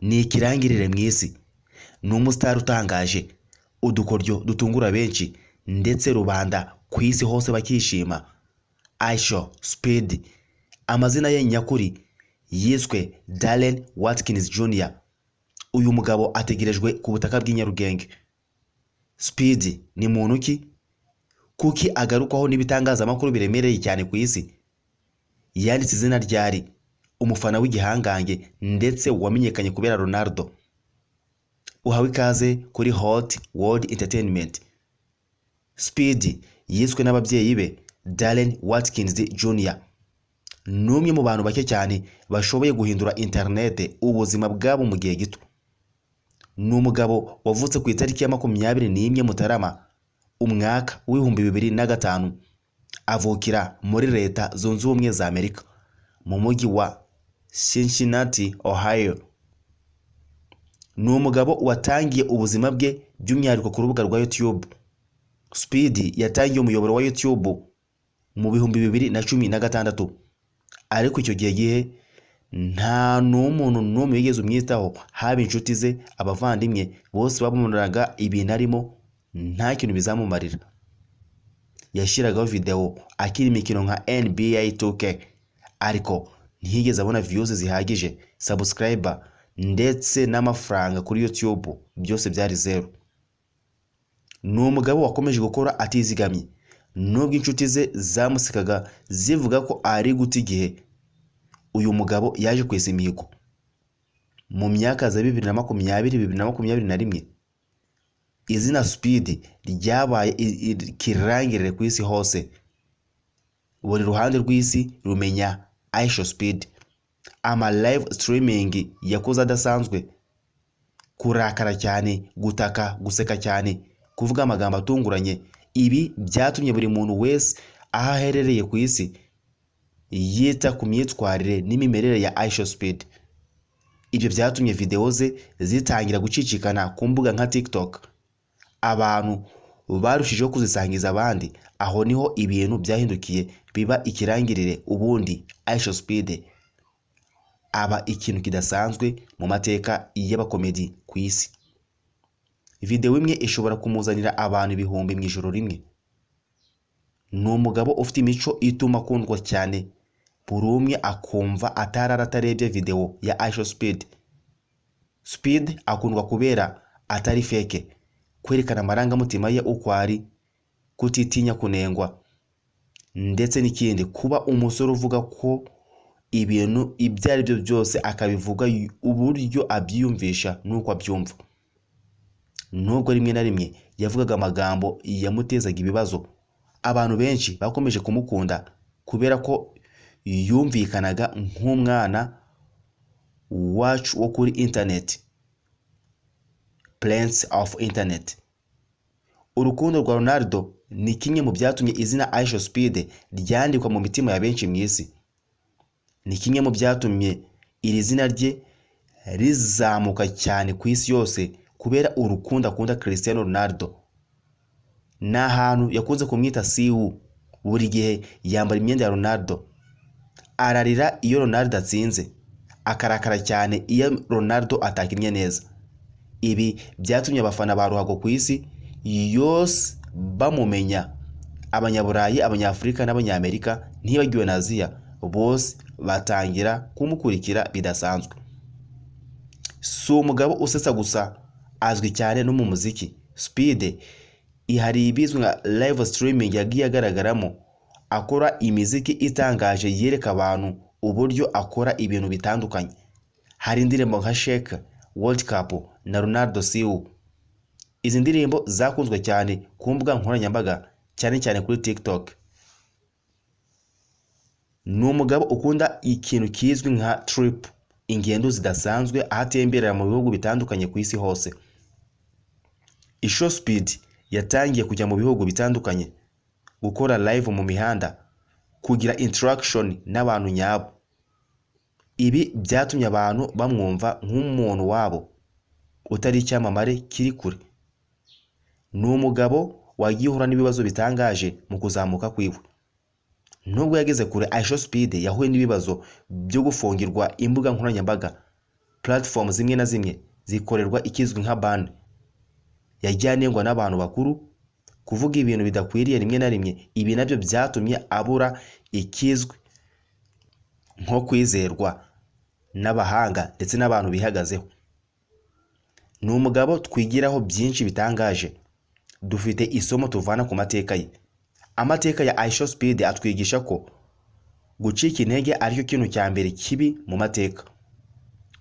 ni ikirangirire mu isi, ni umusitari utangaje, udukoryo dutungura benshi ndetse rubanda ku isi hose bakishima. Aisha-Speed, amazina ye nyakuri yiswe Darren Watkins Jr. Uyu mugabo ategerejwe ku butaka bw'i Nyarugenge. Speed ni muntu ki? Kuki agarukwaho n'ibitangazamakuru biremereye cyane ku isi? Yanditse izina ryari? Umufana w'igihangange ndetse wamenyekanye kubera Ronaldo. Uhawe ikaze kuri Hot World Entertainment. Speed yiswe n'ababyeyi be Darren Watkins Jr. Numwe mu bantu bake cyane bashoboye guhindura internet ubuzima bwabo mu gihe gito. Ni umugabo wavutse ku itariki ya 21 Mutarama umwaka w'2005, avukira muri Leta Zunze Ubumwe za Amerika mu mujyi wa Cincinnati, Ohio. Ni umugabo watangiye ubuzima bwe by'umwihariko ku rubuga rwa YouTube. Speed yatangiye umuyoboro wa YouTube mu 2016, ariko icyo gihe nta n'umuntu n'umwe wigeze umwitaho, haba inshuti ze, abavandimwe, bose bamubonaga ibintu arimo nta kintu bizamumarira. Yashyiragaho video akiri imikino nka NBA 2K, ariko ntiyigeze abona views zihagije, subscriber ndetse n'amafaranga kuri YouTube byose byari zero. Ni umugabo wakomeje gukora atizigamye, nubwo inshuti ze zamusekaga zivuga ko ari guta igihe. Uyu mugabo yaje kwesa imihigo mu myaka za 2020-2021. Izina Speed ryabaye ikirangirire ku isi hose. Buri ruhande rw'isi rumenya Aisha-Speed. Ama live streaming yakoze adasanzwe, kurakara cyane, gutaka, guseka cyane, kuvuga amagambo atunguranye. Ibi byatumye buri muntu wese aho aherereye ku isi yita ku myitwarire n'imimerere ya Aisha-Speed. Ibyo byatumye video ze zitangira gucicikana ku mbuga nka TikTok. Abantu barushijeho kuzisangiza abandi. Aho niho ibintu byahindukiye biba ikirangirire. Ubundi Aisha-Speed aba ikintu kidasanzwe mu mateka y'abakomedi ku isi. Video imwe ishobora kumuzanira abantu ibihumbi mu ijoro rimwe. Ni umugabo ufite imico ituma akundwa cyane, buri umwe akumva atarara atarebye video ya Aisha-Speed. Speed akundwa kubera atari fake, kwerekana amarangamutima ye uko ari, kutitinya kunengwa, ndetse n'ikindi kuba umusore uvuga ko ibintu ibyo ari byo byose akabivuga uburyo abyiyumvisha nuko abyumva. Nubwo rimwe na rimwe yavugaga amagambo yamutezaga ibibazo, abantu benshi bakomeje kumukunda kubera ko yumvikanaga nk'umwana wacu wo kuri internet, Prince of Internet. Urukundo rwa Ronaldo ni kimwe mu byatumye izina Aisha-Speed ryandikwa mu mitima ya benshi mu isi. Ni kimwe mu byatumye iri zina rye rizamuka cyane ku isi yose kubera urukundo akunda Cristiano Ronaldo. N'ahantu yakunze kumwita siwu. Buri gihe yambara imyenda ya Ronaldo. Ararira iyo Ronaldo atsinze, akarakara cyane iyo Ronaldo atakinnye neza. Ibi byatumye abafana ba ruhago ku isi yose bamumenya. Abanyaburayi, Abanyafurika n'Abanyamerika, ntibagiwe na Aziya, bose batangira kumukurikira bidasanzwe. Si umugabo usetsa gusa, azwi cyane no mu muziki. Speed ihari ibizwi nka live streaming yagiye agaragaramo, akora imiziki itangaje yereka abantu uburyo akora ibintu bitandukanye. Hari indirimbo nka Shake, World Cup na Ronaldo Siu. Izi ndirimbo zakunzwe cyane ku mbuga nkoranyambaga, cyane cyane kuri TikTok. Ni umugabo ukunda ikintu kizwi nka trip, ingendo zidasanzwe, ahatemberera mu bihugu bitandukanye ku isi hose. Aisha-Speed yatangiye kujya mu bihugu bitandukanye, gukora live mu mihanda, kugira interaction n'abantu nyabo. Ibi byatumye abantu bamwumva nk'umuntu wabo utari icyamamare kiri kure. Ni umugabo wagiye uhura n'ibibazo bitangaje mu kuzamuka kwiwe. Nubwo yageze kure, Aisha-Speed yahuye n'ibibazo byo gufungirwa imbuga nkoranyambaga, platform zimwe na zimwe zikorerwa ikizwi nka ban yajyanengwa n'abantu bakuru kuvuga ibintu bidakwiriye rimwe na rimwe. Ibi nabyo byatumye abura ikizwi nko kwizerwa n'abahanga ndetse n'abantu bihagazeho. Ni umugabo twigiraho byinshi bitangaje. Dufite isomo tuvana ku mateka ye. Amateka ya iShowSpeed atwigisha ko gucika intege aricyo kintu cya mbere kibi mu mateka.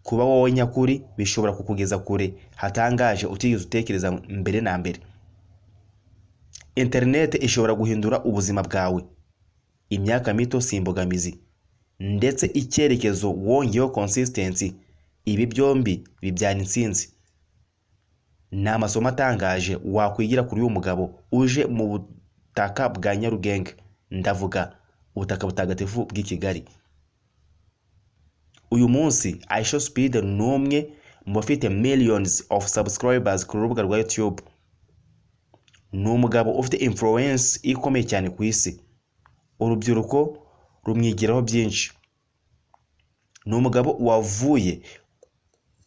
Kuba wowe nyakuri bishobora kukugeza kure hatangaje utigeze utekereza mbere na mbere. Internet ishobora guhindura ubuzima bwawe. Imyaka mito si imbogamizi, ndetse icyerekezo wongeyeho consistency, ibi byombi bibyara intsinzi. Ni amasomo atangaje wakwigira kuri uyu mugabo uje mu butaka bwa Nyarugenge, ndavuga ubutaka butagatifu bw'i Kigali. Uyu munsi iShowSpeed ni umwe mu bafite millions of subscribers ku rubuga rwa YouTube. Ni umugabo ufite influence ikomeye cyane ku isi. Urubyiruko rumwigiraho byinshi. Ni umugabo wavuye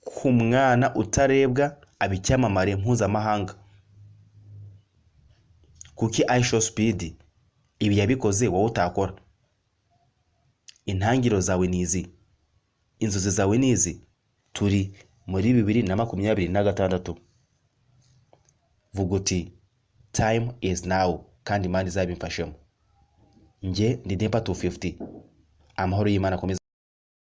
ku mwana utarebwa aba icyamamare mpuzamahanga. Kuki iShowSpeed ibi yabikoze wowe utakora? Intangiriro zawe nizi, inzozi zawe nizi. Turi muri 2026. Vuga uti time is now, kandi Imana izabimfashemo. Njye ndi Demba 250. Amahoro y'Imana akomeze